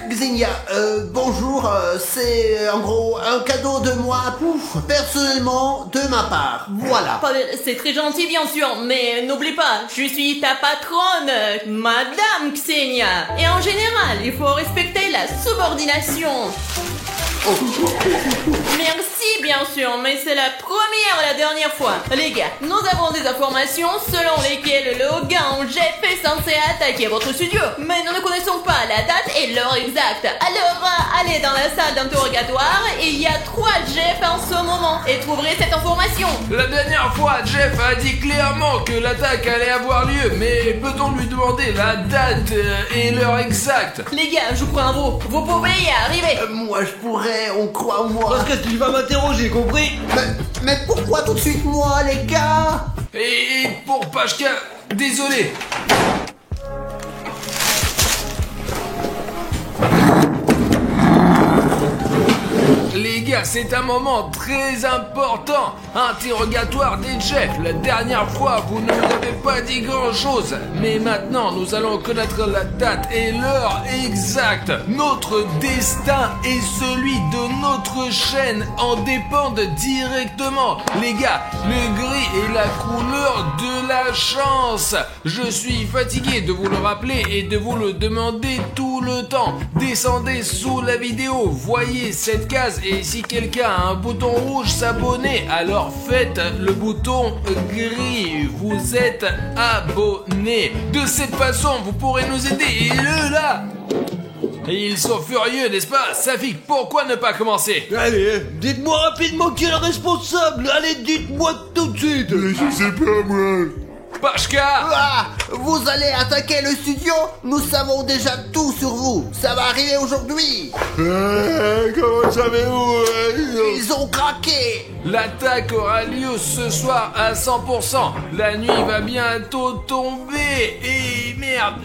Xenia, bonjour, c'est en gros un cadeau de moi, personnellement, de ma part, voilà. C'est très gentil bien sûr, mais n'oublie pas, je suis ta patronne, Madame Xenia. Et en général, il faut respecter la subordination. Merci bien sûr, mais c'est la première et la dernière fois. Les gars, nous avons des informations selon lesquelles le Hogan Jeff est censé attaquer votre studio, mais nous ne connaissons pas la date et l'heure exacte. Alors, allez dans la salle d'interrogatoire et il y a 3 Jeff en ce moment et trouverez cette information. La dernière fois, Jeff a dit clairement que l'attaque allait avoir lieu, mais peut-on lui demander la date et l'heure exacte? Les gars, je vous prends à vous pouvez y arriver. Moi je pourrais, on croit en moi. Parce que tu vas m'interroger, compris? Mais pourquoi tout de suite moi, les gars? Et pour Pashka, désolé. Les gars, c'est un moment très important. Interrogatoire des Jeff. La dernière fois, vous ne nous avez pas dit grand-chose. Mais maintenant, nous allons connaître la date et l'heure exacte. Notre destin et celui de notre chaîne en dépendent directement. Les gars, le gris est la couleur de la chance. Je suis fatigué de vous le rappeler et de vous le demander tout le temps. Descendez sous la vidéo, voyez cette case et si quelqu'un a un bouton rouge s'abonner, alors faites le bouton gris. Vous êtes abonné. De cette façon, vous pourrez nous aider. Et eux là, ils sont furieux, n'est-ce pas? Safik, pourquoi ne pas commencer? Allez, dites-moi rapidement qui est le responsable. Allez, dites-moi tout de suite. Je sais pas moi. Pashka! Ah, vous allez attaquer le studio? Nous savons déjà tout sur vous. Ça va arriver aujourd'hui. Comment savez-vous? Ils ont craqué. L'attaque aura lieu ce soir à 100%. La nuit va bientôt tomber. Et merde.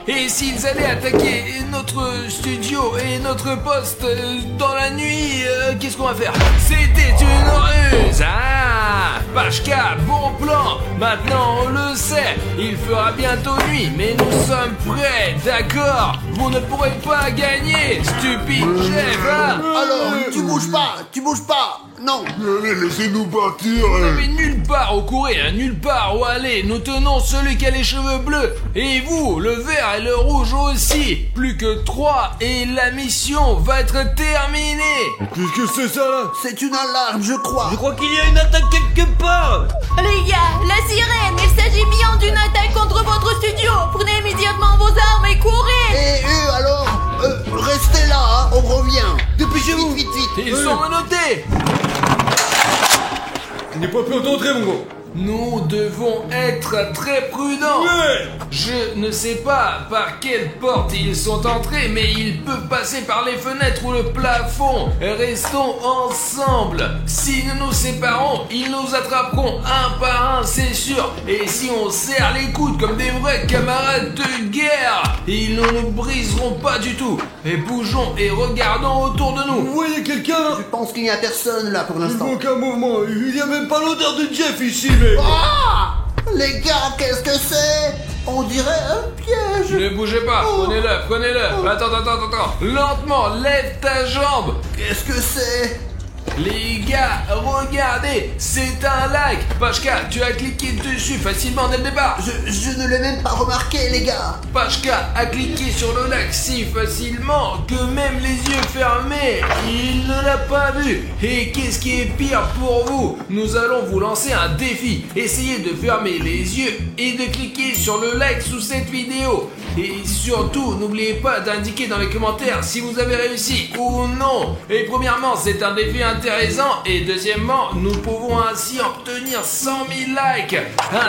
Et s'ils allaient attaquer notre studio et notre poste dans la nuit, qu'est-ce qu'on va faire? C'était une ruse. Ah, Pashka, bon plan. Maintenant on le sait. Il fera bientôt nuit, mais nous sommes prêts, d'accord? Vous ne pourrez pas gagner, stupide Jeff, hein? Alors, tu bouges pas. Non. Allez, laissez-nous partir. Vous n'avez nulle part où courir, hein, nulle part où aller. Nous tenons celui qui a les cheveux bleus. Et vous, le vert et le rouge aussi. Plus que 3 et la mission va être terminée. Qu'est-ce que c'est ça là? C'est une alarme, je crois. Je crois qu'il y a une attaque quelque part. Les gars, la sirène, il s'agit bien d'une attaque contre votre studio. Prenez immédiatement vos armes et courez. Et eux alors, restez là, hein, on revient. Dépêchez-vous. Vite. Ils sont menottés. N'aie pas peur d'entrer, mon gros. Nous devons être très prudents. Ouais. Je ne sais pas par quelle porte ils sont entrés, mais ils peuvent passer par les fenêtres ou le plafond. Restons ensemble. Si nous nous séparons, ils nous attraperont un par un, c'est sûr. Et si on serre les coudes comme des vrais camarades de guerre, ils ne nous briseront pas du tout. Et bougeons et regardons autour de Vous nous. voyez quelqu'un? Je pense qu'il n'y a personne là pour Il l'instant. manque un mouvement. Il n'y a même pas l'odeur de Jeff ici, mec. Ah! Les gars, qu'est-ce que c'est? On dirait un piège. Ne bougez pas, prenez-le. Attends. Lentement, lève ta jambe. Qu'est-ce que c'est? Les gars, regardez, c'est un like. Pashka, tu as cliqué dessus facilement dès le départ. Je ne l'ai même pas remarqué, les gars. Pashka a cliqué sur le like si facilement que même les yeux fermés, il ne l'a pas vu. Et qu'est-ce qui est pire pour vous? Nous allons vous lancer un défi. Essayez de fermer les yeux et de cliquer sur le like sous cette vidéo. Et surtout, n'oubliez pas d'indiquer dans les commentaires si vous avez réussi ou non. Et premièrement, c'est un défi intéressant. Et deuxièmement, nous pouvons ainsi obtenir 100 000 likes.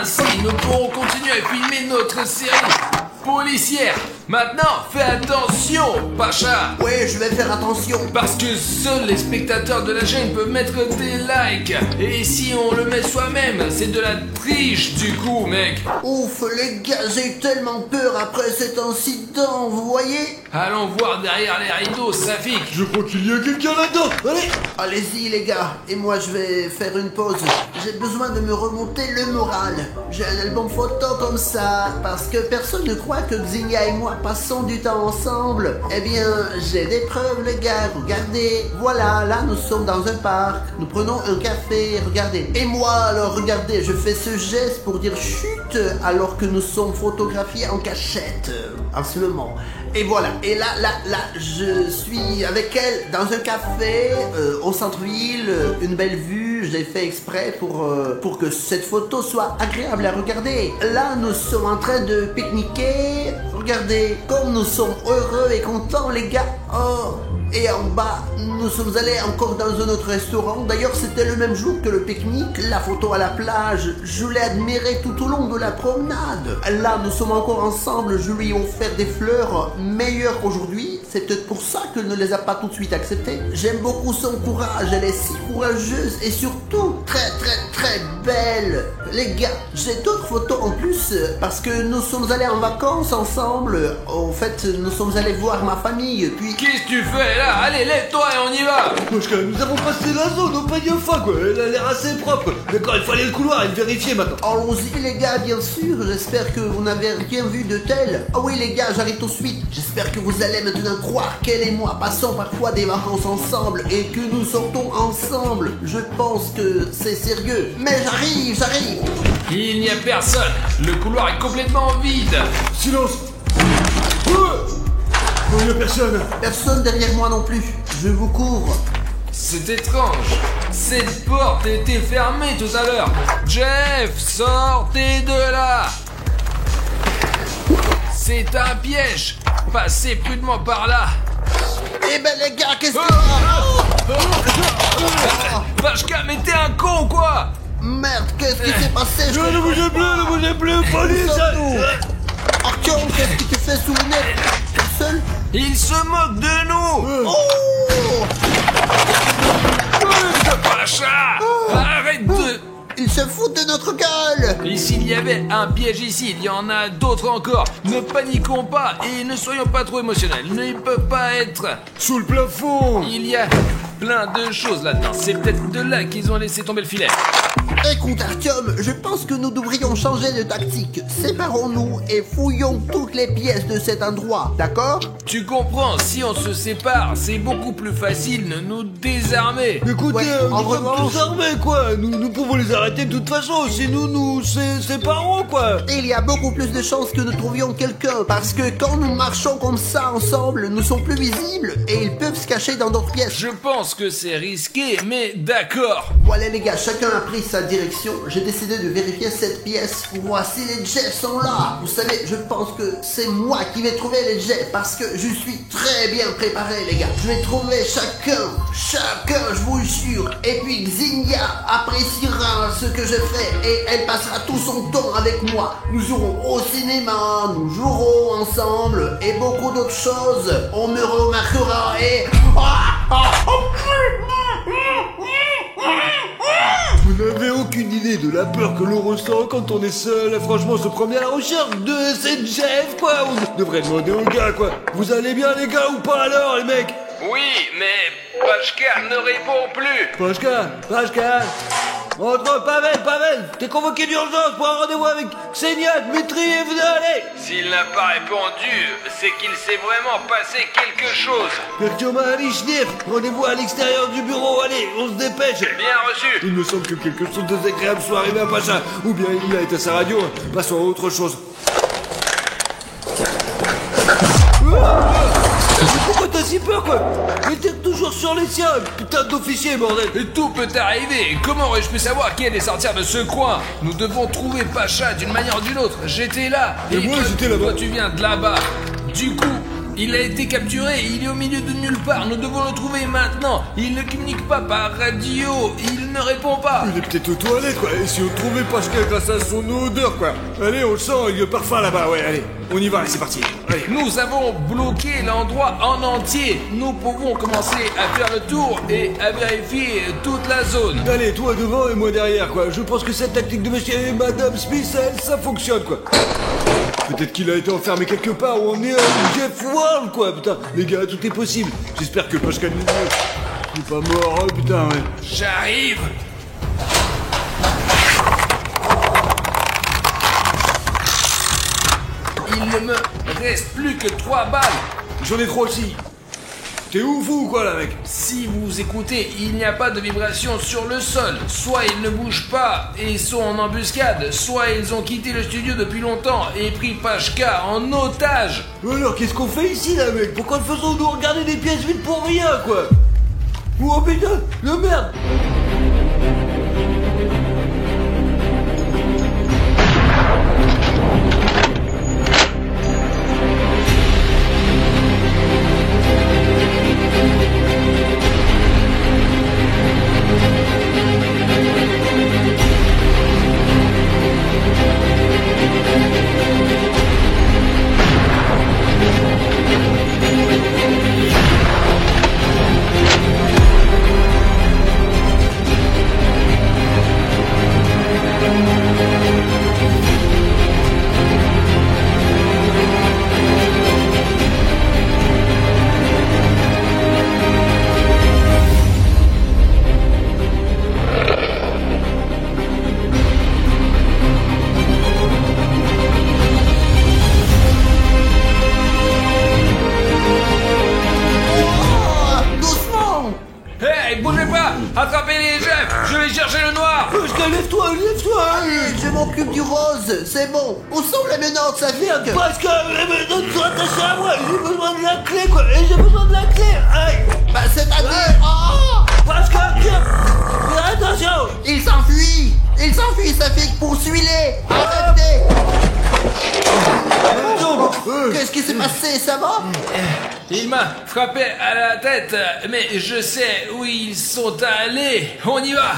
Ainsi, nous pourrons continuer à filmer notre série policière. Maintenant, fais attention, Pacha. Ouais, je vais faire attention. Parce que seuls les spectateurs de la chaîne peuvent mettre des likes. Et si on le met soi-même, c'est de la triche du coup, mec. Ouf, les gars, j'ai eu tellement peur après cet incident, vous voyez? Allons voir derrière les rideaux, Safik. Je crois qu'il y a quelqu'un là-dedans. Allez. Allez-y, les gars. Et moi, je vais faire une pause. J'ai besoin de me remonter le moral. J'ai un album photo comme ça, parce que personne ne croit que Xenia et moi, moi passons du temps ensemble. Eh bien, j'ai des preuves, les gars. Regardez. Voilà, là, nous sommes dans un parc. Nous prenons un café. Regardez. Et moi, alors, regardez, je fais ce geste pour dire chut, alors que nous sommes photographiés en cachette. En ce moment. Et voilà. Et là, je suis avec elle dans un café au centre-ville. Une belle vue. Je l'ai fait exprès pour que cette photo soit agréable à regarder. Là, nous sommes en train de pique-niquer. Regardez, comme nous sommes heureux et contents, les gars. Oh, et en bas, nous sommes allés encore dans un autre restaurant. D'ailleurs, c'était le même jour que le pique-nique. La photo à la plage, je l'ai admirée tout au long de la promenade. Là, nous sommes encore ensemble. Je lui ai offert des fleurs meilleures qu'aujourd'hui. C'est peut-être pour ça qu'elle ne les a pas tout de suite acceptées. J'aime beaucoup son courage. Elle est si courageuse et surtout très belle. Les gars, j'ai d'autres photos en plus parce que nous sommes allés en vacances ensemble. En fait, nous sommes allés voir ma famille. Puis Qu'est-ce que tu fais là? Allez, lève-toi et on y va! Pashka, nous avons passé la zone au panier fin, quoi. Elle a l'air assez propre. D'accord, il faut aller le couloir et le vérifier maintenant. allons-y les gars, bien sûr. J'espère que vous n'avez rien vu de tel. Ah oui les gars, j'arrive tout de suite. J'espère que vous allez maintenant croire qu'elle et moi passons parfois des vacances ensemble et que nous sortons ensemble. Je pense que c'est sérieux. Mais j'arrive. Il n'y a personne! Le couloir est complètement vide! Silence. Oh, il n'y a personne. Personne derrière moi non plus. Je vous couvre. C'est étrange! Cette porte était fermée tout à l'heure! Jeff, sortez de là! C'est un piège! Passez prudemment par là! Eh ben les gars, qu'est-ce que... Pashka, mais t'es un con quoi! Merde, qu'est-ce qui s'est passé? Ne bougez plus, police! Artyom, qu'est-ce que tu fais sous le nez? Tout seul? Il se moque de nous! Oh! Pasha! Arrête de... Il se fout de notre gueule! Et s'il y avait un piège ici, il y en a d'autres encore. Ne paniquons pas et ne soyons pas trop émotionnels. Il ne peut pas être... Sous le plafond. Il y a plein de choses là-dedans. C'est peut-être de là qu'ils ont laissé tomber le filet. Écoute Artyom, je pense que nous devrions changer de tactique. Séparons-nous et fouillons toutes les pièces de cet endroit, d'accord? Tu comprends, si on se sépare, c'est beaucoup plus facile de nous désarmer. Écoutez, Ouais, en nous sommes revanche- tous armés, quoi. Nous pouvons les arrêter de toute façon, si nous séparons, quoi. Il y a beaucoup plus de chances que nous trouvions quelqu'un, parce que quand nous marchons comme ça ensemble, nous sommes plus visibles et ils peuvent se cacher dans d'autres pièces. Je pense que c'est risqué, mais d'accord. Voilà les gars, chacun a pris sa direction. J'ai décidé de vérifier cette pièce pour voir si les jets sont là. Vous savez, je pense que c'est moi qui vais trouver les jets parce que je suis très bien préparé les gars. Je vais trouver chacun, je vous jure. Et puis Xenia appréciera ce que je fais et elle passera tout son temps avec moi. Nous irons au cinéma, nous jouerons ensemble et beaucoup d'autres choses. On me remarquera et... Vous n'avez aucune idée de la peur que l'on ressent quand on est seul. Franchement, se promener à la recherche de cette Jeff, quoi. On devrait demander aux gars, quoi. Vous allez bien, les gars, ou pas alors, les mecs? Oui, mais Pashka ne répond plus. Pashka. Entre, Pavel, t'es convoqué d'urgence pour un rendez-vous avec Xenia, Dmitri et venez aller. S'il n'a pas répondu, c'est qu'il s'est vraiment passé quelque chose. Artyom Alichnev, rendez-vous à l'extérieur du bureau, allez, on se dépêche. Bien reçu. Il me semble que quelque chose de désagréable soit arrivé à Pacha, ou bien il a été à sa radio, passons à autre chose. Pourquoi t'as si peur, quoi? Mais t'es toujours sur les siens, putain d'officier, bordel. Et tout peut arriver. Comment aurais-je pu savoir qui allait sortir de ce coin? Nous devons trouver Pacha d'une manière ou d'une autre. J'étais là. Et moi, toi, j'étais là-bas. Toi, tu viens de là-bas. Du coup, il a été capturé. Il est au milieu de nulle part. Nous devons le trouver maintenant. Il ne communique pas par radio. Il ne répond pas. Il est peut-être aux toilettes, quoi. Et si on trouvait Pashka grâce à son odeur, quoi. Allez, on le sent, il y a le parfum là-bas, ouais, allez. On y va, allez, c'est parti. Allez. Nous avons bloqué l'endroit en entier. Nous pouvons commencer à faire le tour et à vérifier toute la zone. Allez, toi devant et moi derrière, quoi. Je pense que cette tactique de monsieur et madame Smith, ça fonctionne, quoi. Peut-être qu'il a été enfermé quelque part où on est à Jeff World, quoi, putain. Les gars, tout est possible. J'espère que Pashka n'est pas mort, oh, putain, ouais. J'arrive. il ne me reste plus que 3 balles. J'en ai 3 aussi. T'es ouf ou quoi là, mec? Si vous écoutez, il n'y a pas de vibration sur le sol. Soit ils ne bougent pas et sont en embuscade, soit ils ont quitté le studio depuis longtemps et pris Pashka en otage. Alors qu'est-ce qu'on fait ici là, mec? Pourquoi faisons-nous regarder des pièces vides pour rien, quoi? Oh putain, la merde! Attrapez les Jeff. Je vais chercher le noir. Pascal, lève-toi. Allez, je m'occupe du rose, c'est bon. Où sont les menottes, ça vient Pascal, les menottes sont attachées à moi. J'ai besoin de la clé, quoi. Et j'ai besoin de la clé. Aïe. Bah c'est-à-dire... Oh Pascal, tiens. Fais attention. Il s'enfuit, ça fait que poursuivez-les. Arrêtez. Qu'est-ce qui s'est passé, ça va? Il m'a frappé à la tête, mais je sais où ils sont allés. On y va.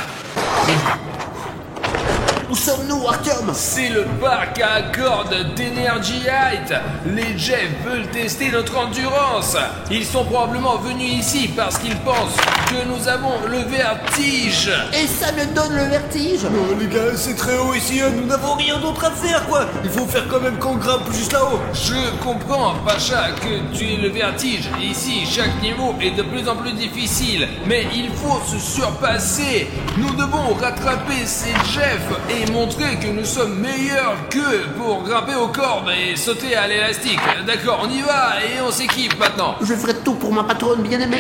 Où sommes-nous, Artyom? C'est le parc à cordes d'Energy Height. Les Jeff veulent tester notre endurance. Ils sont probablement venus ici parce qu'ils pensent que nous avons le vertige. Et ça me donne le vertige? Oh, les gars, c'est très haut ici, hein. Nous n'avons rien d'autre à faire, quoi. Il faut faire quand même qu'on grimpe juste là-haut. Je comprends, Pacha, que tu aies le vertige. Ici, chaque niveau est de plus en plus difficile. Mais il faut se surpasser. Nous devons rattraper ces Jeff et montrer que nous sommes meilleurs qu'eux pour grimper aux cordes et sauter à l'élastique. D'accord, on y va et on s'équipe maintenant. Je ferai tout pour ma patronne bien-aimée.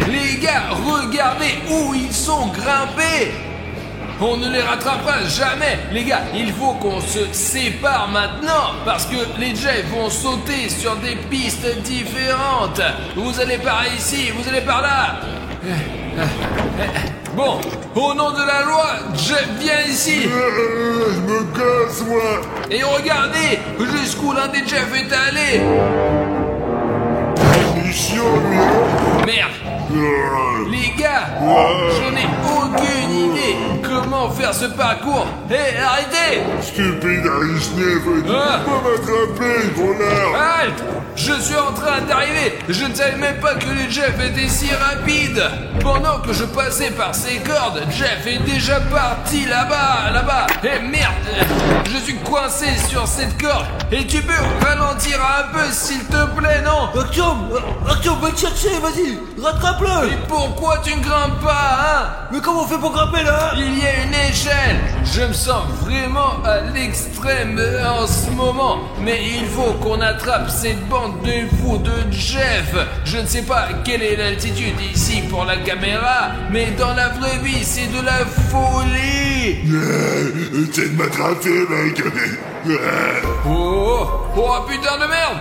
Les gars, regardez où ils sont grimpés. On ne les rattrapera jamais. Les gars, il faut qu'on se sépare maintenant parce que les Jeff vont sauter sur des pistes différentes. Vous allez par ici, vous allez par là. Bon, au nom de la loi, Jeff, viens ici. Je me casse, moi. Et regardez jusqu'où l'un des Jeff est allé. Il est chiant, lui, hein. Merde. Les gars, je n'ai aucune idée comment faire ce parcours. Hé, arrêtez. Stupide Arisnev, tu peux pas m'attraper, voleur. Halt! Je suis en train d'arriver. Je ne savais même pas que les Jeff étaient si rapides. Pendant que je passais par ces cordes, Jeff est déjà parti là-bas. Eh merde! Je suis coincé sur cette corde. Et tu peux ralentir un peu, s'il te plaît, non? Artyom, va te chercher, vas-y, rattrape-le. Et pourquoi tu ne grimpes pas, hein? Mais comment on fait pour grimper là? Il y a une échelle. Je me sens vraiment à l'extrême en ce moment. Mais il faut qu'on attrape cette bande de fous de Jeff. Je ne sais pas quelle est l'altitude ici pour la caméra, mais dans la vraie vie, c'est de la folie. Essaie de m'attraper, mec. Oh putain de merde.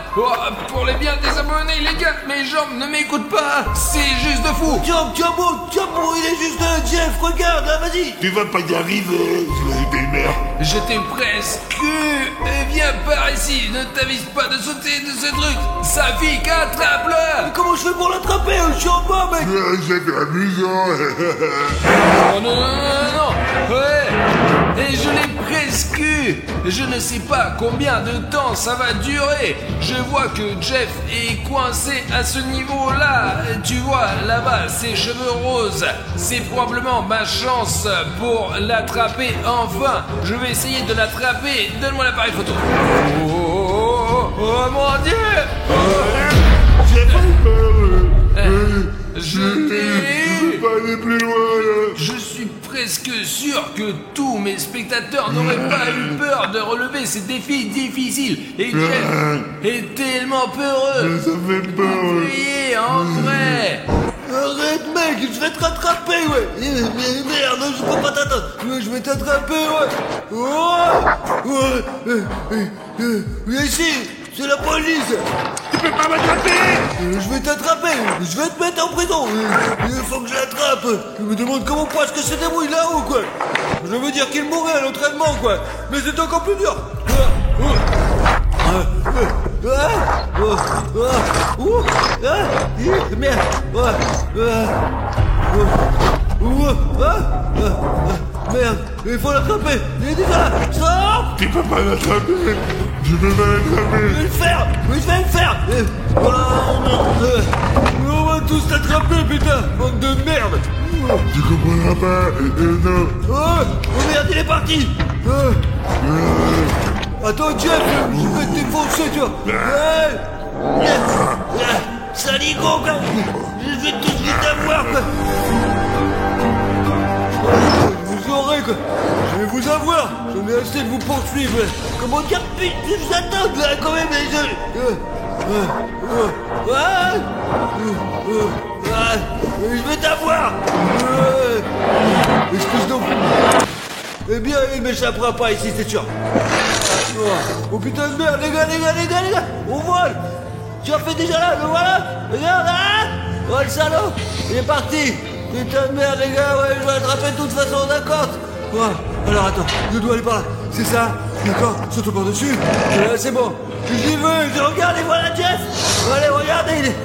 Pour les biens des abonnés, les gars, mes jambes ne m'écoutent pas. C'est juste de fou. Tiens bon, il est juste Jeff, regarde, là, vas-y. Tu vas pas y arriver, t'es une merde. J'étais presque. Viens par ici, ne t'avise pas de sauter de ce truc. Safik, attrape-le. Mais comment je fais pour l'attraper? Je suis en bas, mec. C'est amusant. Oh non. Ouais. Et je l'ai presque. Je ne sais pas combien de temps ça va durer. Je vois que Jeff est coincé à ce niveau-là. Tu vois, là-bas, ses cheveux roses. C'est probablement ma chance pour l'attraper enfin. Je vais essayer de l'attraper. Donne-moi l'appareil photo. Oh mon Dieu. J'ai pas peur. Je t'ai... Pas aller plus loin, là. Je suis presque sûr que tous mes spectateurs n'auraient pas eu peur de relever ces défis difficiles. Et Jeff est tellement peureux. Ça fait peur, ouais. Veuillez entrer. Arrête, mec, je vais te rattraper, ouais. Mais merde, je peux pas t'atteindre. Je vais t'attraper, ouais. Viens ici, c'est la police. Tu peux pas m'attraper. Je vais t'attraper, je vais te mettre en prison. Il faut que je l'attrape. Je me demande comment Poisque se débrouille là-haut, quoi. Je veux dire qu'il mourrait à l'entraînement, quoi. Mais c'est encore plus dur. Merde. Merde, il faut l'attraper. Il est déjà là. Stop. Tu peux pas l'attraper. Je peux pas l'attraper. Je vais le faire. Je vais le faire. On va tous t'attraper, putain. Bande de merde. Tu comprendras pas. Non. Oh merde, il est parti. Attends, Jeff, je vais te défoncer, tu vois. Saligo, quoi. Je vais tous vite avoir, quoi. Vous aurez, quoi. Je vais vous avoir. J'en ai assez de vous poursuivre. Comment dire, putain, je vous attends, là, quand même, les jeux. Je vais t'avoir. Excuse donc. Eh bien, il m'échappera pas ici, c'est sûr. Oh putain de merde, les gars, on vole. Tu as fait déjà là, le voilà. Regarde, là. Oh le salaud, il est parti. Putain de merde, les gars, ouais, je vais l'attraper de toute façon, d'accord. Alors attends, je dois aller par là. C'est ça, d'accord, saute par dessus. C'est bon, j'y veux, je regarde, et voilà Jeff. Allez, regardez, il est...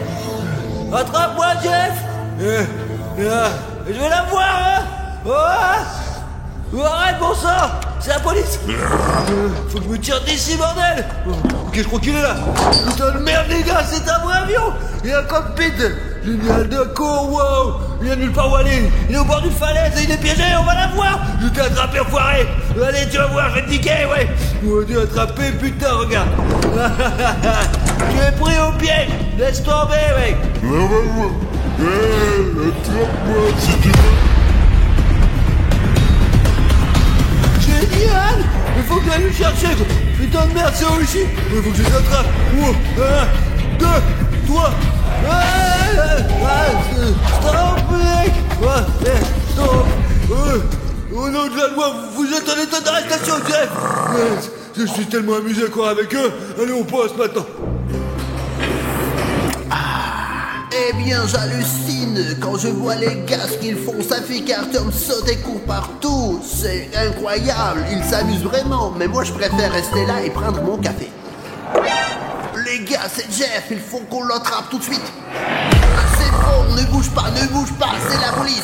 Attrape-moi, Jeff. Je vais la voir, hein. Arrête, bon sang. C'est la police. Faut que je me tire d'ici, bordel. Ok, je crois qu'il est là. Putain de merde, les gars, c'est un vrai avion. Il y a un cockpit. Génial, d'accord, wow. Il y a nulle part où aller. Il est au bord d'une falaise et il est piégé, on va l'avoir. Je t'ai attrapé, enfoiré. Allez, tu vas voir, je vais te niquer, ouais. On t'ai attrapé, putain, regarde. Tu es pris au piège. Laisse tomber, mec. Attrape-moi si tu veux. Génial. Il faut que j'aille le chercher, quoi. Putain de merde, c'est où ici. Il faut que je les attrape. 1, 2, 3. Stop, mec. Stop. Au nom de la loi, vous êtes en état d'arrestation, Jeff. Je suis tellement amusé à courir avec eux. Allez, on passe maintenant. Eh bien, j'hallucine quand je vois les gars ce qu'ils font. Ça fait Carter saute et court partout. C'est incroyable, ils s'amusent vraiment. Mais moi, je préfère rester là et prendre mon café. Les gars, c'est Jeff, il faut qu'on l'attrape tout de suite. C'est bon, ne bouge pas, c'est la police.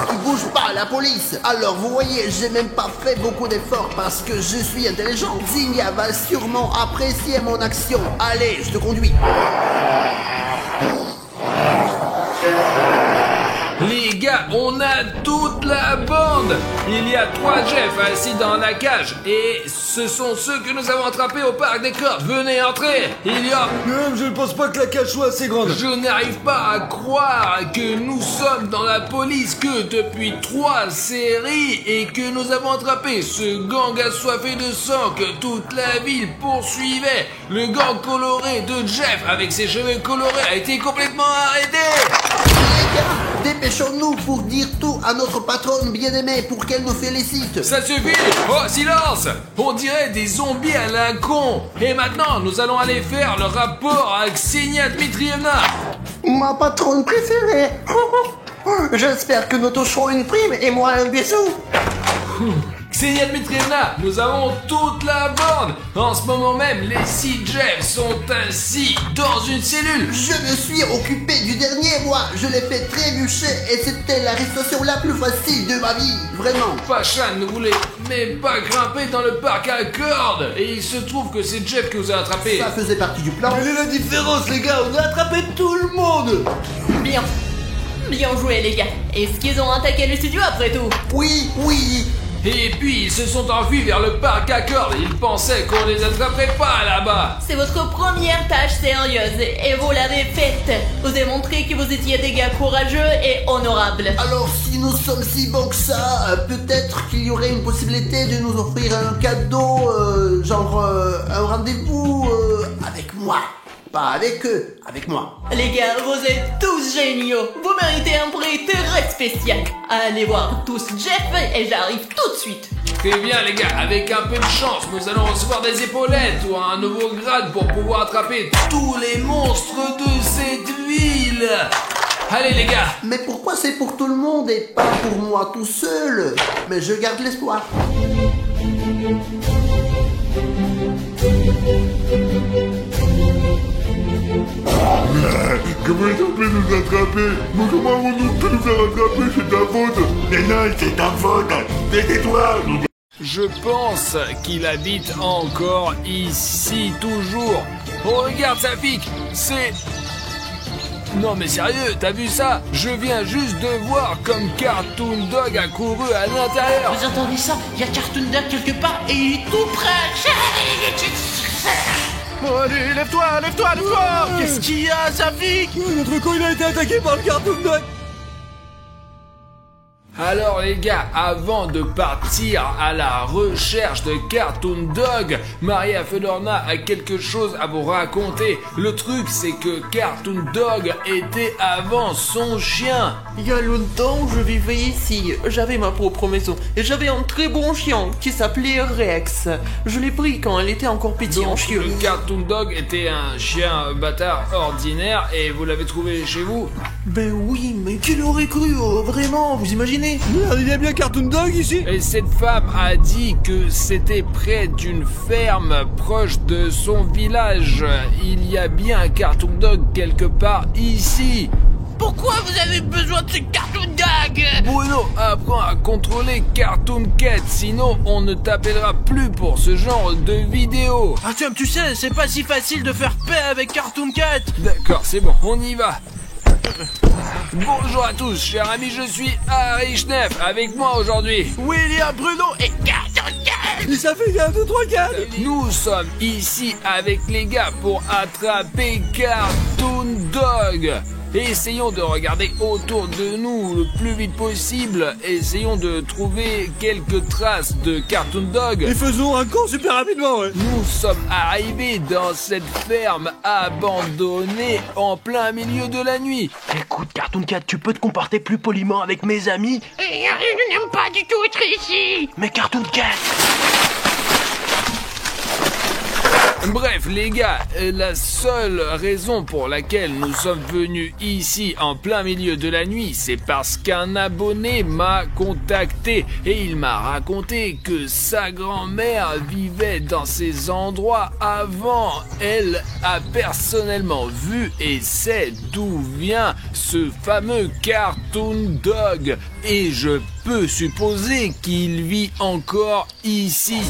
Tu bouges pas, la police. Alors, vous voyez, j'ai même pas fait beaucoup d'efforts parce que je suis intelligent. Zinnia va sûrement apprécier mon action. Allez, je te conduis. Les gars, on a toute la bande. Il y a 3 Jeff assis dans la cage. Et ce sont ceux que nous avons attrapés au parc des cordes. Venez entrer. Il y a... Même je ne pense pas que la cage soit assez grande. Je n'arrive pas à croire que nous sommes dans la police que depuis 3 séries et que nous avons attrapé ce gang assoiffé de sang que toute la ville poursuivait. Le gang coloré de Jeff avec ses cheveux colorés a été complètement arrêté. Les gars, dépêchons-nous pour dire tout à notre patronne bien-aimée pour qu'elle nous félicite. Ça suffit. Oh, silence. On dirait des zombies à la con. Et maintenant, nous allons aller faire le rapport à Ksenia Dmitrievna. Ma patronne préférée. J'espère que nous toucherons une prime et moi un bisou. Ksenia Dmitrievna, nous avons toute la bande. En ce moment même, les 6 Jeff sont assis dans une cellule. Je me suis occupé du dernier, moi. Je l'ai fait trébucher et c'était l'arrestation la plus facile de ma vie. Vraiment. Pachan ne voulait même pas grimper dans le parc à cordes. Et il se trouve que c'est Jeff qui vous a attrapé. Ça faisait partie du plan. Quelle est la différence, les gars? On a attrapé tout le monde. Bien joué les gars. Est-ce qu'ils ont attaqué le studio après tout? Oui. Et puis ils se sont enfuis vers le parc à cordes. Ils pensaient qu'on les attraperait pas là-bas. C'est votre première tâche sérieuse et vous l'avez faite. Vous avez montré que vous étiez des gars courageux et honorables. Alors si nous sommes si bons que ça, peut-être qu'il y aurait une possibilité de nous offrir un cadeau, genre un rendez-vous avec moi. Pas avec eux, avec moi. Les gars, vous êtes tous géniaux. Vous méritez un prix très spécial. Allez voir tous Jeff et j'arrive tout de suite. Très bien les gars, avec un peu de chance, nous allons recevoir des épaulettes ou un nouveau grade pour pouvoir attraper tous les monstres de cette ville. Allez les gars. Mais pourquoi c'est pour tout le monde et pas pour moi tout seul? Mais je garde l'espoir. Comment ils ont pu nous attraper? Mais comment avons-nous pu nous faire attraper? C'est ta faute! Mais non, c'est ta faute! C'est toi! Je pense qu'il habite encore ici, toujours. Oh, regarde Safik, c'est... Non mais sérieux, t'as vu ça? Je viens juste de voir comme Cartoon Dog a couru à l'intérieur. Vous entendez ça? Il y a Cartoon Dog quelque part et il est tout près. Bon allez, lève-toi! Qu'est-ce qu'il y a, Safik? Notre con il a été attaqué par le Cartoon Dog. Alors les gars, avant de partir à la recherche de Cartoon Dog, Maria Fedorna a quelque chose à vous raconter. Le truc c'est que Cartoon Dog était avant son chien. Il y a longtemps, je vivais ici. J'avais ma propre maison et j'avais un très bon chien qui s'appelait Rex. Je l'ai pris quand elle était encore petite en Donc chieux. le Cartoon Dog était un chien bâtard ordinaire et vous l'avez trouvé chez vous? Ben oui, mais qui l'aurait cru, vraiment, vous imaginez? Merde, il y a bien Cartoon Dog ici. Et cette femme a dit que c'était près d'une ferme proche de son village. Il y a bien un Cartoon Dog quelque part ici. Pourquoi vous avez besoin de ce Cartoon Dog? Bruno, apprends à contrôler Cartoon Cat, sinon on ne t'appellera plus pour ce genre de vidéo. Artyom, tu sais, c'est pas si facile de faire paix avec Cartoon Cat. D'accord, c'est bon, on y va. Bonjour à tous, chers amis, je suis Harry Schneff. Avec moi aujourd'hui, William, Bruno et Cartoon Cat. Et ça fait 1, 2, 3, 4. nous sommes ici avec les gars pour attraper Cartoon Dog. Essayons de regarder autour de nous le plus vite possible. Essayons de trouver quelques traces de Cartoon Dog. Et faisons un camp super rapidement, ouais. Nous sommes arrivés dans cette ferme abandonnée en plein milieu de la nuit. Écoute, Cartoon Cat, tu peux te comporter plus poliment avec mes amis? Je n'aime pas du tout être ici. Mais Cartoon Cat... Bref les gars, la seule raison pour laquelle nous sommes venus ici en plein milieu de la nuit, c'est parce qu'un abonné m'a contacté et il m'a raconté que sa grand-mère vivait dans ces endroits avant. Elle a personnellement vu et sait d'où vient ce fameux Cartoon Dog et je peux supposer qu'il vit encore ici.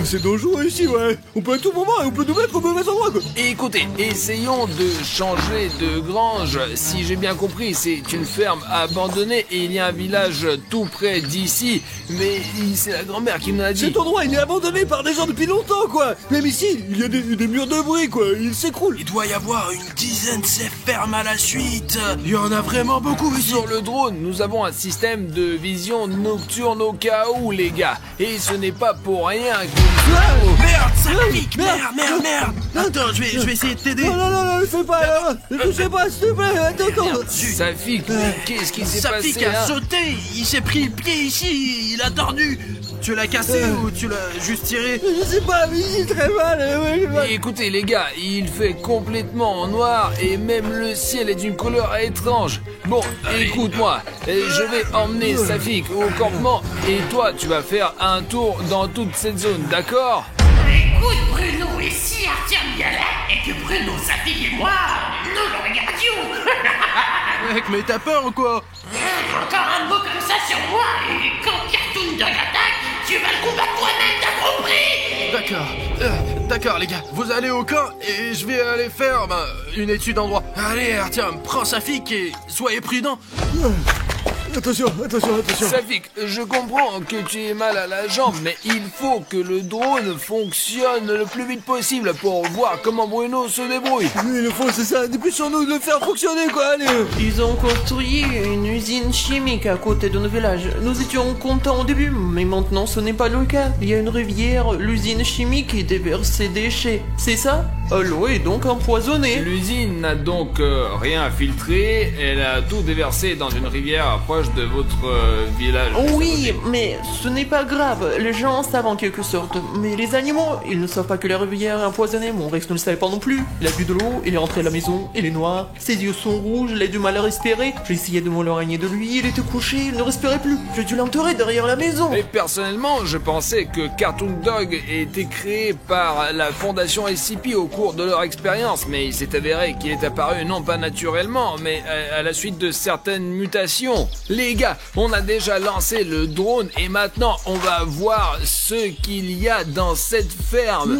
C'est dangereux ici, ouais. On peut à tout moment et on peut nous mettre au mauvais endroit, quoi. Écoutez, essayons de changer de grange. Si j'ai bien compris, c'est une ferme abandonnée et il y a un village tout près d'ici. Mais c'est la grand-mère qui me l'a dit. Cet endroit, il est abandonné par des gens depuis longtemps, quoi. Même ici, il y a des murs de bruit, quoi. Il s'écroule. Il doit y avoir une dizaine de ces fermes à la suite. Il y en a vraiment beaucoup ici. Sur le drone, nous avons un système de vision nocturne au cas où, les gars. Et ce n'est pas pour rien que... Merde, ça pique. Merde. Attends, je vais essayer de t'aider. Non, ne fais pas. Ne touchez pas, s'il te plaît. Attends. Safik, qu'est-ce qui s'est passé Safik a hein? sauté. Il s'est pris le pied ici. Il a tordu. Tu l'as cassé ou tu l'as juste tiré? Je sais pas, mais j'ai très mal. Et écoutez les gars, il fait complètement en noir et même le ciel est d'une couleur étrange. Bon, écoute-moi, je vais emmener Safik au campement et toi tu vas faire un tour dans toute cette zone, d'accord? Écoute Bruno, et si Artyom y allait et que Bruno, Safik et moi, nous le regardions? Mec, mais t'as peur ou quoi? Encore un mot comme ça sur moi et quand Cartoon Dog attaque, tu vas le combattre toi-même, t'as compris? D'accord les gars, vous allez au camp et je vais aller faire une étude en droit. Allez Artyom, prends Safik et soyez prudent. Attention. Safik, je comprends que tu aies mal à la jambe, mais il faut que le drone fonctionne le plus vite possible pour voir comment Bruno se débrouille. Oui, le fond, c'est ça. Dépêchons-nous de le faire fonctionner, quoi. Allez. Ils ont construit une usine chimique à côté de nos villages. Nous étions contents au début, mais maintenant ce n'est pas le cas. Il y a une rivière, l'usine chimique qui déverse ses déchets. C'est ça? L'eau est donc empoisonnée. L'usine n'a donc rien filtré, elle a tout déversé dans une rivière proche de votre village. Oui, mais ce n'est pas grave. Les gens savent en quelque sorte. Mais les animaux, ils ne savent pas que la rivière est empoisonnée. Mon Rex ne le savait pas non plus. Il a bu de l'eau, il est rentré à la maison, il est noir. Ses yeux sont rouges, il a du mal à respirer. J'ai essayé de m'éloigner de lui, il était couché, il ne respirait plus. J'ai dû l'enterrer derrière la maison. Et personnellement, je pensais que Cartoon Dog était créé par la fondation SCP au cours de leur expérience, mais il s'est avéré qu'il est apparu non pas naturellement, mais à la suite de certaines mutations. Les gars, on a déjà lancé le drone et maintenant on va voir ce qu'il y a dans cette ferme.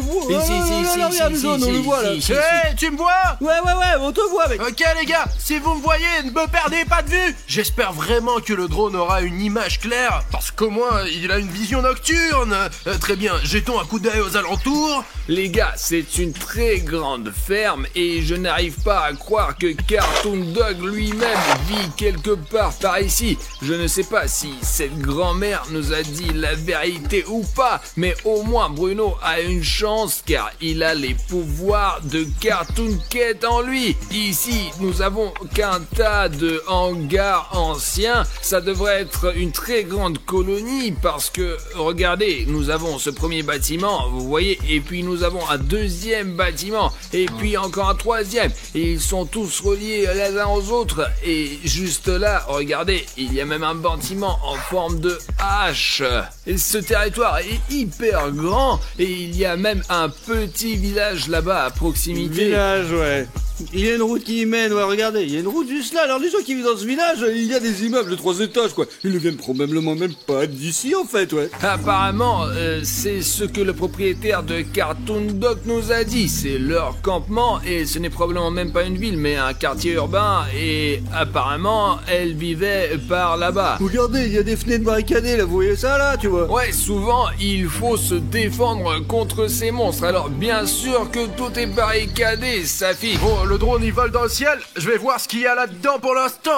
Hey, tu me vois? Ouais, on te voit, mec. Ok les gars, si vous me voyez, ne me perdez pas de vue. J'espère vraiment que le drone aura une image claire, parce qu'au moins il a une vision nocturne. Très bien, jetons un coup d'œil aux alentours. Les gars, c'est une très grande ferme et je n'arrive pas à croire que Cartoon Dog lui-même vit quelque part par ici. Je ne sais pas si cette grand-mère nous a dit la vérité ou pas, mais au moins Bruno a une chance car il a les pouvoirs de Cartoon Cat en lui. Ici, nous avons qu'un tas de hangars anciens. Ça devrait être une très grande colonie parce que, regardez, nous avons ce premier bâtiment, vous voyez, et puis nous avons un deuxième bâtiment, et puis encore un troisième, et ils sont tous reliés les uns aux autres, et juste là, regardez, il y a même un bâtiment en forme de hache. Et ce territoire est hyper grand, et il y a même un petit village là-bas à proximité. Village, ouais. Il y a une route qui y mène, ouais, regardez, il y a une route juste là. Alors les gens qui vivent dans ce village, il y a des immeubles de 3 étages, quoi. Ils ne viennent probablement même pas d'ici, en fait, ouais. Apparemment, c'est ce que le propriétaire de Cartoon Dog nous a dit. C'est leur campement, et ce n'est probablement même pas une ville, mais un quartier urbain, et apparemment, elle vivait par là-bas. Regardez, il y a des fenêtres barricadées, là, vous voyez ça, là, tu vois. Ouais, souvent, il faut se défendre contre ces monstres. Alors, bien sûr que tout est barricadé, Safi. Bon, le drone il vole dans le ciel, je vais voir ce qu'il y a là-dedans pour l'instant.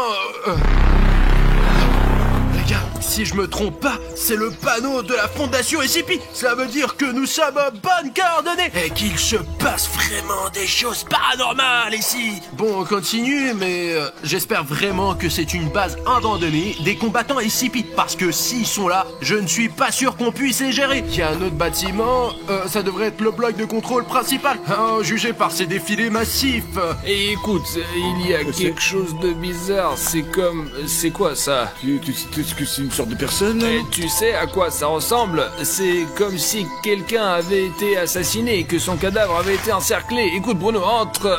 Les gars, si je me trompe pas, c'est le panneau de la fondation SCP. Cela veut dire que nous sommes en bonne coordonnée et qu'il se passe vraiment des choses paranormales ici. Bon, on continue, mais j'espère vraiment que c'est une base abandonnée des combattants SCP. Parce que s'ils sont là, je ne suis pas sûr qu'on puisse les gérer. Il y a un autre bâtiment, ça devrait être le bloc de contrôle principal. Jugé par ces défilés massifs. Et écoute, il y a quelque chose de bizarre. C'est quoi ça? Est-ce que c'est une sorte de personne, là? Et tu sais à quoi ça ressemble? C'est comme si quelqu'un avait été assassiné et que son cadavre avait été encerclé. Écoute Bruno, entre,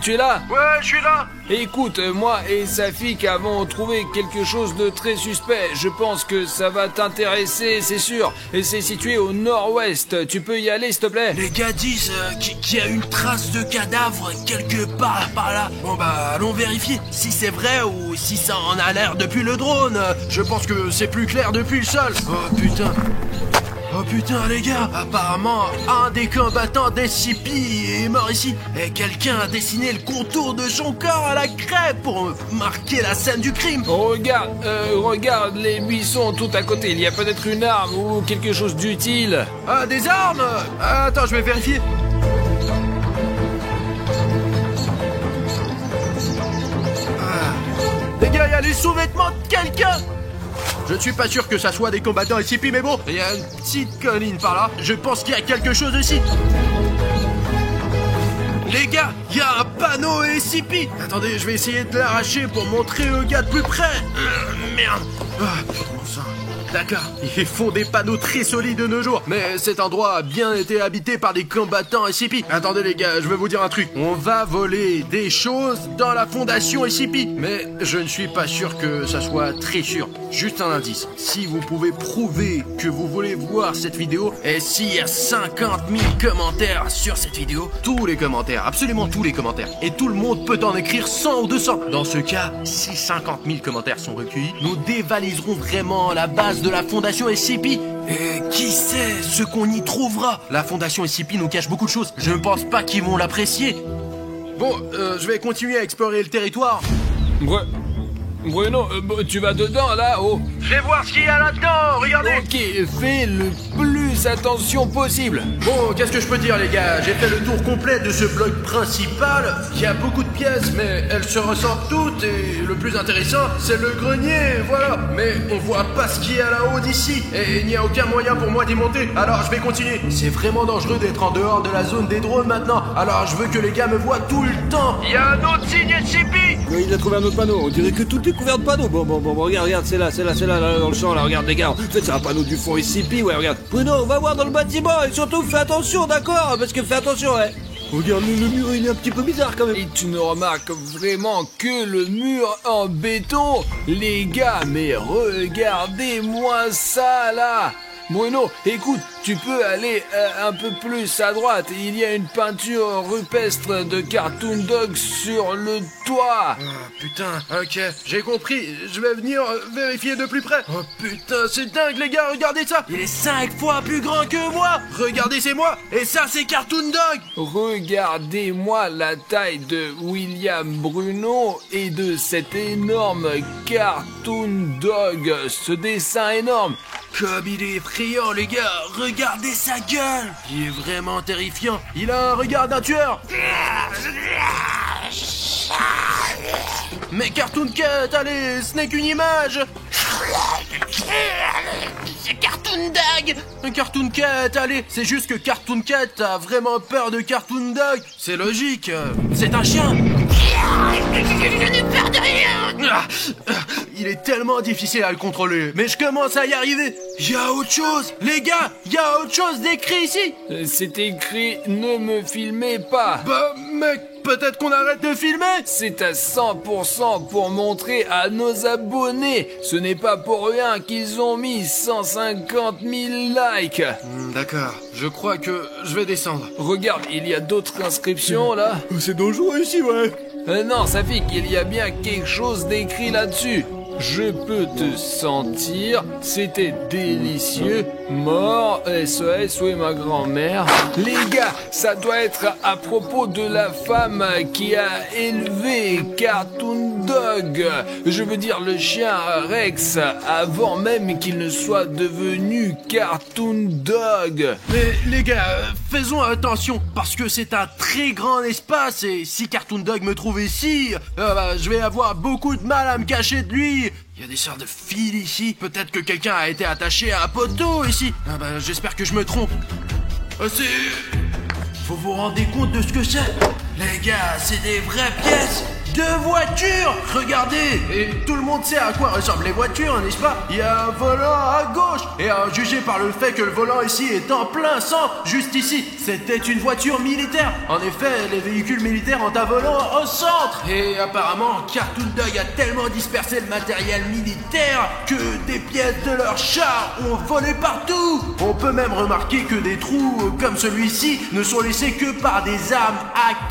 tu es là? Ouais, je suis là. Écoute, moi et Safik avons trouvé quelque chose de très suspect. Je pense que ça va t'intéresser, c'est sûr. Et c'est situé au nord-ouest. Tu peux y aller, s'il te plaît? Les gars disent qu'il y a une trace de cadavre quelque part par là. Bon bah, allons vérifier si c'est vrai ou si ça en a l'air depuis le drone. Je pense que c'est plus clair depuis le sol. Oh putain. Oh putain les gars, apparemment un des combattants d'SCP est mort ici et quelqu'un a dessiné le contour de son corps à la craie pour marquer la scène du crime. Regarde les buissons tout à côté, il y a peut-être une arme ou quelque chose d'utile. Ah, des armes? Attends, je vais vérifier. Les gars, il y a les sous-vêtements de quelqu'un. Je ne suis pas sûr que ça soit des combattants SCP, mais bon, il y a une petite colline par là. Je pense qu'il y a quelque chose ici. Les gars, il y a un panneau SCP. Attendez, je vais essayer de l'arracher pour montrer aux gars de plus près. Merde. Bon sang. D'accord, ils font des panneaux très solides de nos jours, mais cet endroit a bien été habité par des combattants SCP. Attendez les gars, je vais vous dire un truc. On va voler des choses dans la fondation SCP, mais je ne suis pas sûr que ça soit très sûr. Juste un indice, si vous pouvez prouver que vous voulez voir cette vidéo, et s'il y a 50 000 commentaires sur cette vidéo, tous les commentaires, absolument tous les commentaires, et tout le monde peut en écrire 100 ou 200. Dans ce cas, si 50 000 commentaires sont recueillis, nous dévaliserons vraiment la base de la fondation SCP. Et qui sait ce qu'on y trouvera? La fondation SCP nous cache beaucoup de choses. Je ne pense pas qu'ils vont l'apprécier. Bon, je vais continuer à explorer le territoire. Bruno, tu vas dedans, là-haut? Je vais voir ce qu'il y a là-dedans, regardez. Ok, fais le plus attention possible. Bon, qu'est-ce que je peux dire les gars? J'ai fait le tour complet de ce bloc principal. Il y a beaucoup de pièces, mais elles se ressemblent toutes. Et le plus intéressant, c'est le grenier, voilà. Mais on voit pas ce qu'il y a là-haut d'ici. Et il n'y a aucun moyen pour moi d'y monter. Alors je vais continuer. C'est vraiment dangereux d'être en dehors de la zone des drones maintenant. Alors je veux que les gars me voient tout le temps. Il y a un autre signe SCP. Il a trouvé un autre panneau, on dirait que tout est couvert de panneaux. Bon, regarde, c'est là, dans le champ, là, regarde les gars. En fait, c'est un panneau du fond SCP, ouais, regarde. Bruno, on va voir dans le bâtiment, et surtout, fais attention, d'accord? Parce que fais attention, ouais. Regarde, le mur, il est un petit peu bizarre, quand même. Et tu ne remarques vraiment que le mur en béton? Les gars, mais regardez-moi ça, là. Bruno, écoute, tu peux aller un peu plus à droite. Il y a une peinture rupestre de Cartoon Dog sur le toit. Oh putain, ok, j'ai compris. Je vais venir vérifier de plus près. Oh putain, c'est dingue les gars, regardez ça. Il est 5 fois plus grand que moi. Regardez, c'est moi. Et ça, c'est Cartoon Dog. Regardez-moi la taille de William Bruno et de cet énorme Cartoon Dog. Ce dessin énorme. Comme il est effrayant les gars, regardez sa gueule. Il est vraiment terrifiant. Il a un regard d'un tueur. Mais Cartoon Cat, allez, ce n'est qu'une image. C'est Cartoon Dog. Cartoon Cat, allez, c'est juste que Cartoon Cat a vraiment peur de Cartoon Dog. C'est logique, c'est un chien. Je n'ai peur de rien. Il est tellement difficile à le contrôler, mais je commence à y arriver. Il y a autre chose, les gars, il y a autre chose d'écrit ici. C'est écrit « Ne me filmez pas ». Bah mec, peut-être qu'on arrête de filmer. C'est à 100% pour montrer à nos abonnés. Ce n'est pas pour rien qu'ils ont mis 150 000 likes. D'accord, je crois que je vais descendre. Regarde, il y a d'autres inscriptions là. C'est dangereux ici, ouais. Non, ça fait qu'il y a bien quelque chose d'écrit là-dessus. Je peux te sentir, c'était délicieux, mort, SOS, où est ma grand-mère? Les gars, ça doit être à propos de la femme qui a élevé Cartoon Dog. Je veux dire le chien Rex, avant même qu'il ne soit devenu Cartoon Dog. Mais les gars, faisons attention, parce que c'est un très grand espace, et si Cartoon Dog me trouve ici, je vais avoir beaucoup de mal à me cacher de lui. Il y a des sortes de fils ici. Peut-être que quelqu'un a été attaché à un poteau ici. J'espère que je me trompe. Faut vous rendre compte de ce que c'est. Les gars, c'est des vraies pièces de voitures. Regardez. Et tout le monde sait à quoi ressemblent les voitures, n'est-ce pas? Il y a un volant à gauche. Et à juger par le fait que le volant ici est en plein sang, juste ici, c'était une voiture militaire. En effet, les véhicules militaires ont un volant au centre. Et apparemment, Cartoon Dog a tellement dispersé le matériel militaire que des pièces de leurs chars ont volé partout. On peut même remarquer que des trous comme celui-ci ne sont laissés que par des armes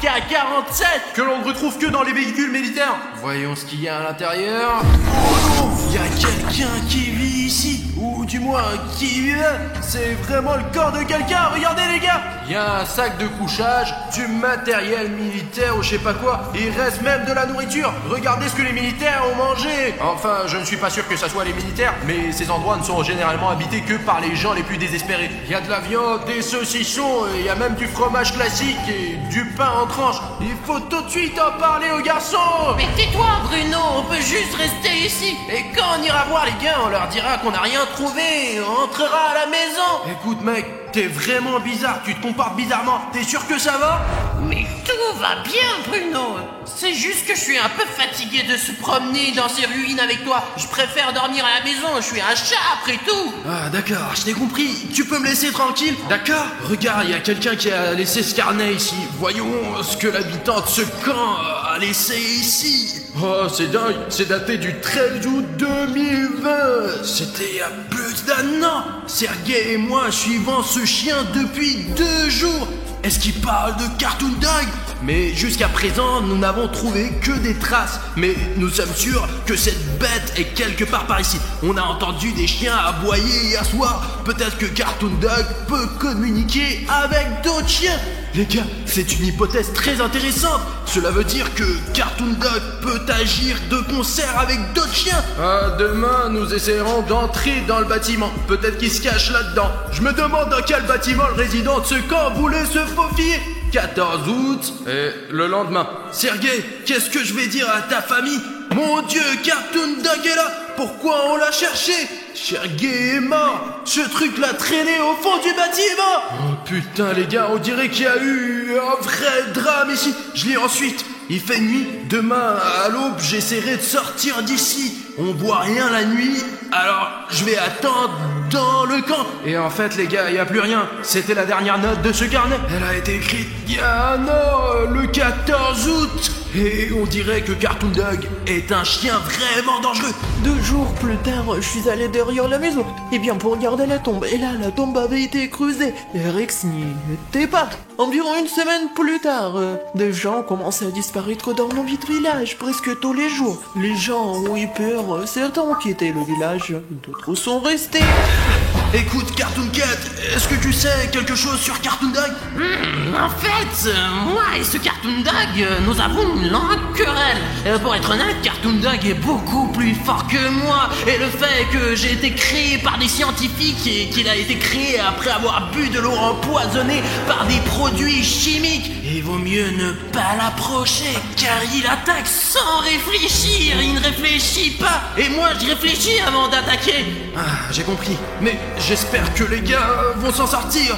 AK-47 que l'on ne retrouve que dans les véhicules militaires. Voyons ce qu'il y a à l'intérieur. Oh non, il y a quelqu'un qui vit ici, ou du moins qui vivait. C'est vraiment le corps de quelqu'un. Regardez les gars, il y a un sac de couchage, du matériel militaire ou je sais pas quoi. Il reste même de la nourriture. Regardez ce que les militaires ont mangé. Enfin, je ne suis pas sûr que ça soit les militaires, mais ces endroits ne sont généralement habités que par les gens les plus désespérés. Il y a de la viande, des saucissons, et il y a même du fromage classique et du pain en tranches. Il faut tout de suite en parler aux garçons. Mais tais-toi Bruno, on peut juste rester ici. Et quand on ira voir les gars, on leur dira qu'on n'a rien trouvé. sauver entrera à la maison. Écoute mec, t'es vraiment bizarre, tu te comportes bizarrement. T'es sûr que ça va? Mais tout va bien, Bruno. C'est juste que je suis un peu fatigué de se promener dans ces ruines avec toi. Je préfère dormir à la maison, je suis un chat après tout. Ah d'accord, je t'ai compris. Tu peux me laisser tranquille? D'accord. Regarde, il y a quelqu'un qui a laissé ce carnet ici. Voyons ce que l'habitant de ce camp a laissé ici. Oh, c'est dingue, c'est daté du 13 août 2020. C'était il y a plus d'un an. Sergei et moi suivons ce chien depuis 2 jours. Est-ce qu'il parle de Cartoon Dog? Mais jusqu'à présent, nous n'avons trouvé que des traces. Mais nous sommes sûrs que cette bête est quelque part par ici. On a entendu des chiens aboyer hier soir. Peut-être que Cartoon Dog peut communiquer avec d'autres chiens. Les gars, c'est une hypothèse très intéressante. Cela veut dire que Cartoon Dog peut agir de concert avec d'autres chiens. Demain, nous essaierons d'entrer dans le bâtiment. Peut-être qu'il se cache là-dedans. Je me demande dans quel bâtiment le résident de ce camp voulait se faufiler. 14 août, et le lendemain. Sergei, qu'est-ce que je vais dire à ta famille? Mon Dieu, Cartoon Dog est là. Pourquoi on l'a cherché? Sergei est mort. Ce truc l'a traîné au fond du bâtiment. Oh putain les gars, on dirait qu'il y a eu un vrai drame ici. Je lis ensuite. Il fait nuit. Demain à l'aube, j'essaierai de sortir d'ici. On voit rien la nuit, alors je vais attendre dans le camp. Et en fait les gars, il n'y a plus rien. C'était la dernière note de ce carnet. Elle a été écrite il y a un an, le 14 août. Et on dirait que Cartoon Dog est un chien vraiment dangereux. 2 jours plus tard, je suis allé derrière la maison. Et bien pour regarder la tombe. Et là, la tombe avait été creusée. Et Rex n'y était pas. Environ 1 semaine plus tard, des gens commençaient à disparaître dans nos vies de village presque tous les jours. Les gens ont eu peur. Certains ont quitté le village, d'autres sont restés. Écoute, Cartoon Cat, est-ce que tu sais quelque chose sur Cartoon Dog? En fait, moi et ce Cartoon Dog, nous avons une longue querelle. Pour être honnête, Cartoon Dog est beaucoup plus fort que moi. Et le fait que j'ai été créé par des scientifiques et qu'il a été créé après avoir bu de l'eau empoisonnée par des produits chimiques, il vaut mieux ne pas l'approcher, car il attaque sans réfléchir. Il ne réfléchit pas. Et moi, je réfléchis avant d'attaquer. Ah, j'ai compris. Mais j'espère que les gars vont s'en sortir.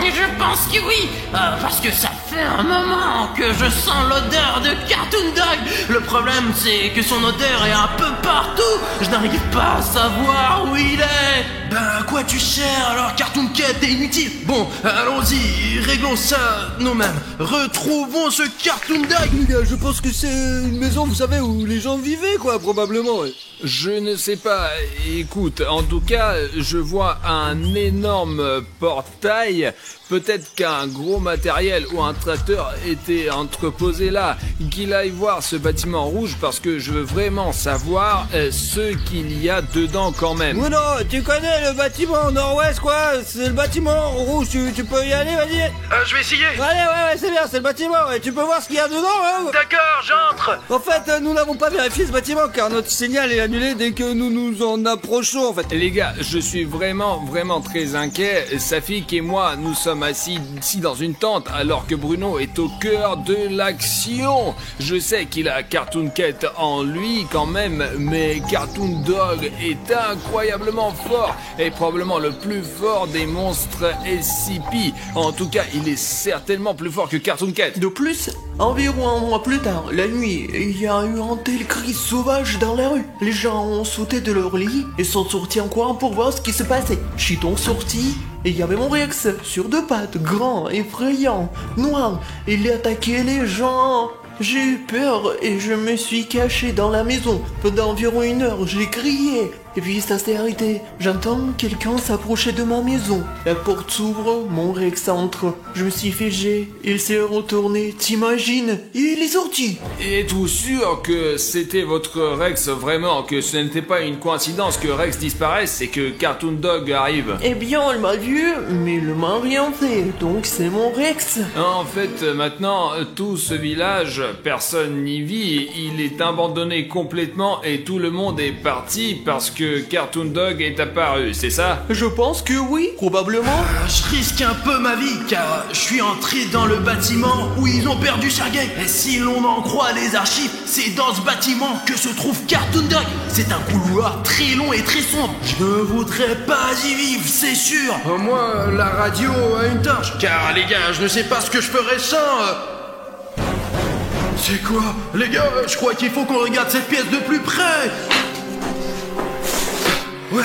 Je pense que oui, parce que ça fait un moment que je sens l'odeur de Cartoon Dog. Le problème, c'est que son odeur est un peu partout. Je n'arrive pas à savoir où il est. Ben, à quoi tu sers alors, Cartoon Cat? T'es inutile. Bon, allons-y, réglons ça nous-mêmes. Retrouvons ce Cartoon Dog. Les gars, je pense que c'est une maison, vous savez, où les gens vivaient, quoi, probablement. Ouais. Je ne sais pas, écoute, en tout cas, je vois un énorme portail. Peut-être qu'un gros matériel ou un tracteur était entreposé là. Qu'il aille voir ce bâtiment rouge parce que je veux vraiment savoir ce qu'il y a dedans quand même. Bruno, tu connais le bâtiment nord-ouest, quoi? C'est le bâtiment rouge, tu peux y aller, vas-y. Je vais essayer. Allez, ouais, c'est bien, c'est le bâtiment, ouais. Tu peux voir ce qu'il y a dedans, hein? D'accord, j'entre. En fait, nous n'avons pas vérifié ce bâtiment car notre signal est annulé dès que nous nous en approchons, en fait. Les gars, je suis vraiment très inquiet. Safik et moi, nous sommes assis ici dans une tente alors que Bruno est au cœur de l'action. Je sais qu'il a Cartoon Cat en lui quand même, mais Cartoon Dog est incroyablement fort et probablement le plus fort des monstres SCP. En tout cas, il est certainement plus fort que Cartoon Cat. De plus, environ 1 mois plus tard, la nuit, il y a eu un tel cri sauvage dans la rue. Les gens ont sauté de leur lit et sont sortis en courant pour voir ce qui se passait. Chiton sorti. Et il y avait mon Rex, sur 2 pattes, grand, effrayant, noir. Il attaquait les gens. J'ai eu peur et je me suis caché dans la maison. Pendant environ 1 heure, j'ai crié. Et puis ça s'est arrêté. J'entends quelqu'un s'approcher de ma maison. La porte s'ouvre, mon Rex entre. Je me suis figé, il s'est retourné, t'imagines? Il est sorti. Êtes-vous sûr que c'était votre Rex vraiment, que ce n'était pas une coïncidence que Rex disparaisse et que Cartoon Dog arrive? Eh bien, elle m'a vu, mais il m'a rien fait, donc c'est mon Rex. En fait, maintenant, tout ce village, personne n'y vit, il est abandonné complètement et tout le monde est parti parce que que Cartoon Dog est apparu, c'est ça? Je pense que oui, probablement. Je risque un peu ma vie car je suis entré dans le bâtiment où ils ont perdu Sergei. Et si l'on en croit les archives, c'est dans ce bâtiment que se trouve Cartoon Dog. C'est un couloir très long et très sombre. Je ne voudrais pas y vivre, c'est sûr. Moi, la radio a une tâche. Car les gars, je ne sais pas ce que je ferais sans... C'est quoi? Les gars, je crois qu'il faut qu'on regarde cette pièce de plus près. Ouais,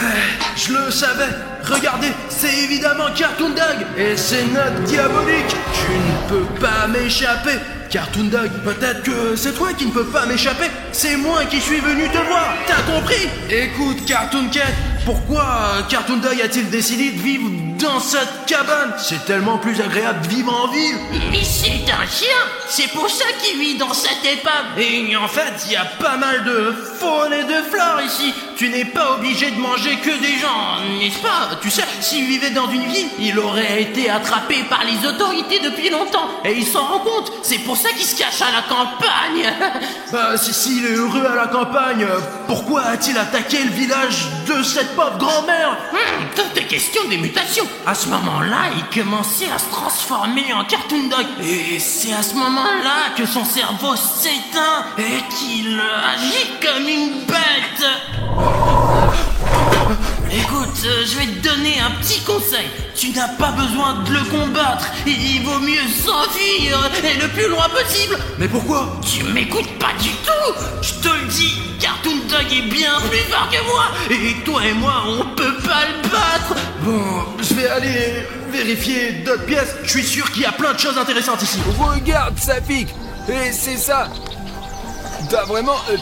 je le savais. Regardez, c'est évidemment Cartoon Dog. Et c'est notre diabolique. Tu ne peux pas m'échapper. Cartoon Dog, peut-être que c'est toi qui ne peux pas m'échapper. C'est moi qui suis venu te voir. T'as compris? Écoute, Cartoon Cat, pourquoi Cartoon Dog a-t-il décidé de vivre dans cette cabane? C'est tellement plus agréable de vivre en ville. Mais c'est un chien. C'est pour ça qu'il vit dans cette épave. Et en fait, il y a pas mal de faune et de flore ici. Tu n'es pas obligé de manger que des gens, n'est-ce pas? Tu sais, s'il vivait dans une ville, il aurait été attrapé par les autorités depuis longtemps. Et il s'en rend compte. C'est pour ça qu'il se cache à la campagne. Bah, s'il est heureux à la campagne, pourquoi a-t-il attaqué le village de cette pauvre grand-mère? Toutes les questions des mutations. À ce moment-là, il commençait à se transformer en Cartoon Dog. Et c'est à ce moment-là que son cerveau s'éteint et qu'il agit comme une bête. Écoute, je vais te donner un petit conseil. Tu n'as pas besoin de le combattre. Il vaut mieux s'enfuir et le plus loin possible. Mais pourquoi? Tu m'écoutes pas du tout. Je te le dis, Cartoon Dog est bien plus fort que moi. Et toi et moi, on peut pas le battre. Bon, je vais aller vérifier d'autres pièces. Je suis sûr qu'il y a plein de choses intéressantes ici. Regarde, Safik. Et c'est ça.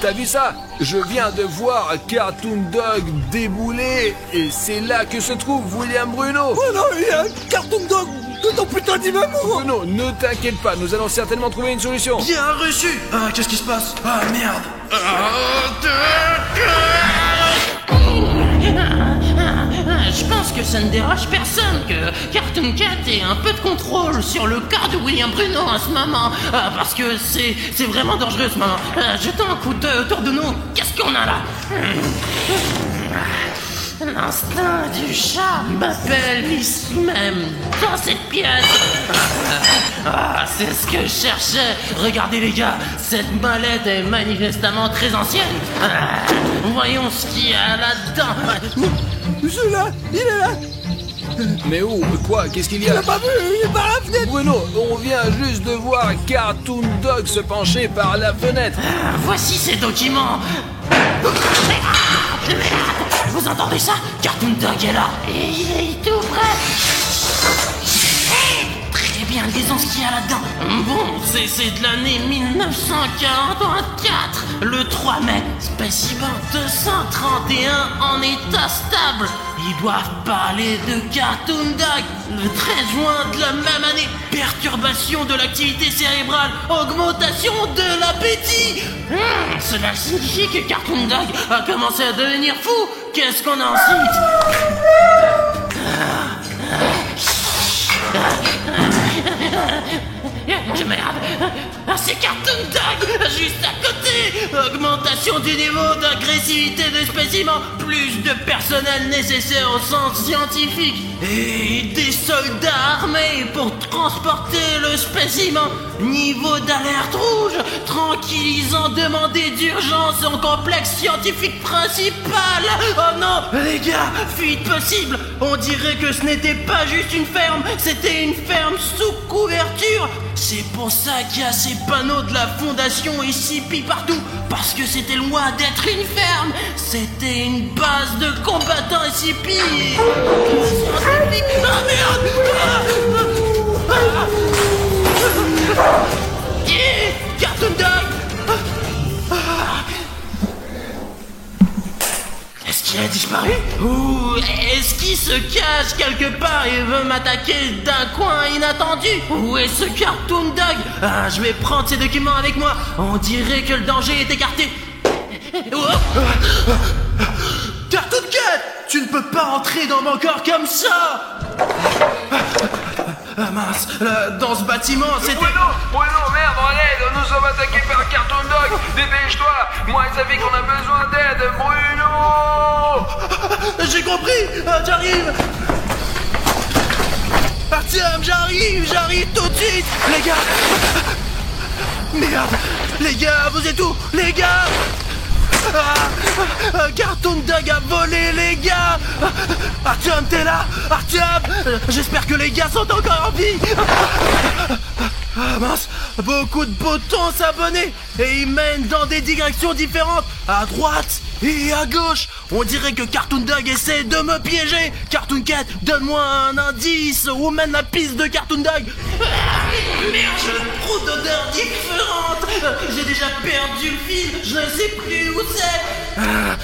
T'as vu ça? Je viens de voir Cartoon Dog débouler et c'est là que se trouve William Bruno. Oh non, il y a un Cartoon Dog de ton putain d'immeuble. Bruno, ne t'inquiète pas, nous allons certainement trouver une solution. Bien reçu. Ah, qu'est-ce qui se passe? Ah, merde. Je pense que ça ne dérange personne que Cartoon Cat ait un peu de contrôle sur le cas de William Bruno en ce moment. Parce que c'est vraiment dangereux ce moment. Jetons un coup d'œil autour de nous. Qu'est-ce qu'on a là? L'instinct du chat m'appelle ici même, dans cette pièce. C'est ce que je cherchais. Regardez les gars, cette mallette est manifestement très ancienne. Voyons ce qu'il y a là-dedans. Celui-là, il est là. Mais où? Quoi? Qu'est-ce qu'il y a? Il a pas vu, il est par la fenêtre. Bruno, on vient juste de voir Cartoon Dog se pencher par la fenêtre. Voici ces documents. Vous entendez ça? Cartoon Dog est là. Et il est tout près. Très bien, disons ce qu'il y a là-dedans. Bon, c'est de l'année 1944. Le 3 mai, spécimen 231 en état stable. Ils doivent parler de Cartoon Dog. Le 13 juin de la même année, perturbation de l'activité cérébrale, augmentation de l'appétit. Cela signifie que Cartoon Dog a commencé à devenir fou. Qu'est-ce qu'on a ensuite? Merde. C'est Cartoon Dog juste à côté. Augmentation du niveau d'agressivité des spécimens. Plus de personnel nécessaire au sens scientifique. Et des soldats armés pour transporter le spécimen. Niveau d'alerte rouge. Tranquillisant demandé d'urgence en complexe scientifique principal. Oh non, les gars, fuite possible. On dirait que ce n'était pas juste une ferme. C'était une ferme sous couverture. C'est pour ça qu'il y a ces panneaux de la fondation SCP partout. Parce que c'était loin d'être une ferme. C'était une base de combattants SCP. Ah merde! Cartoon Dog! Est-ce qu'il a disparu? Ou est-ce qu'il se cache quelque part et veut m'attaquer d'un coin inattendu? Où est ce Cartoon Dog? Je vais prendre ces documents avec moi. On dirait que le danger est écarté. Cartoon Cat! Tu ne peux pas entrer dans mon corps comme ça! mince, là, dans ce bâtiment, c'était... Bruno, merde, en aide, nous sommes attaqués par Cartoon Dog. Dépêche-toi, moi et Safi qu'on a besoin d'aide, Bruno. J'ai compris, j'arrive. Artyom, j'arrive tout de suite. Les gars. Merde, les gars, vous êtes où? Les gars. Cartoon Dog a volé, les gars. Artyom, t'es là? Artyom, j'espère que les gars sont encore en vie. Ah mince, beaucoup de boutons s'abonner et ils mènent dans des directions différentes, à droite et à gauche. On dirait que Cartoon Dog essaie de me piéger. Cartoon Cat, donne-moi un indice où mène la piste de Cartoon Dog. Merde, j'ai trop d'odeurs différentes. J'ai déjà perdu le fil, je ne sais plus où c'est.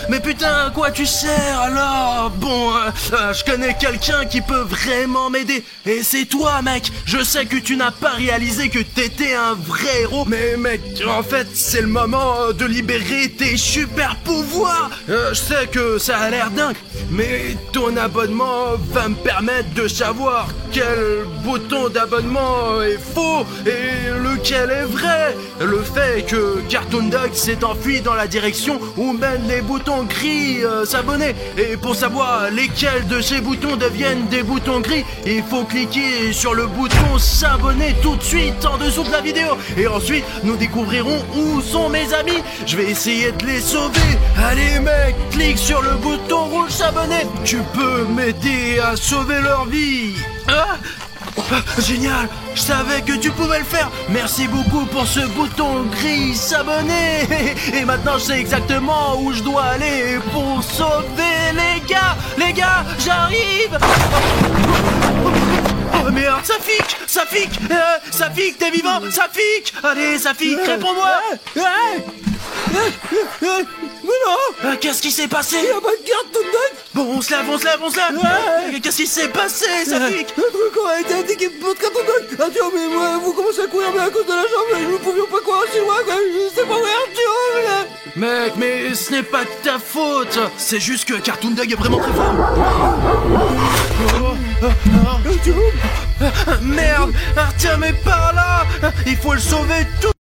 Mais putain, à quoi tu sers alors? Bon, je connais quelqu'un qui peut vraiment m'aider. Et c'est toi, mec. Je sais que tu n'as pas réalisé que t'étais un vrai héros. Mais mec, en fait, c'est le moment de libérer tes super pouvoirs. Je sais que ça a l'air dingue, mais ton abonnement va me permettre de savoir quel bouton d'abonnement est faux et lequel est vrai. Le fait que Cartoon Dog s'est enfui dans la direction où mènent les boutons gris s'abonner. Et pour savoir lesquels de ces boutons deviennent des boutons gris, il faut cliquer sur le bouton s'abonner tout de suite en dessous de la vidéo. Et ensuite, nous découvrirons où sont mes amis. Je vais essayer de les sauver. Allez mec, clique sur le bouton rouge s'abonner. Tu peux m'aider à sauver leur vie. Génial, je savais que tu pouvais le faire. Merci beaucoup pour ce bouton gris s'abonner. Et maintenant je sais exactement où je dois aller pour sauver les gars. Les gars, j'arrive. Oh merde, Safik, t'es vivant, Safik. Allez Safik, réponds-moi. Mais non. Qu'est-ce qui s'est passé? Il y a pas de Cartoon Dog. Bon, on se lève. Ouais. Qu'est-ce qui s'est passé, Safik? Le truc aurait été indiqué pour votre Cartoon Dog. Artyom et moi, vous commencez à courir, mais à cause de la jambe, nous ne pouvions pas courir aussi loin, quoi. C'est pas vrai, Artyom. Mec, mais ce n'est pas de ta faute. C'est juste que Cartoon Dog est vraiment très fort. Merde, Artyom est par là. Il faut le sauver tout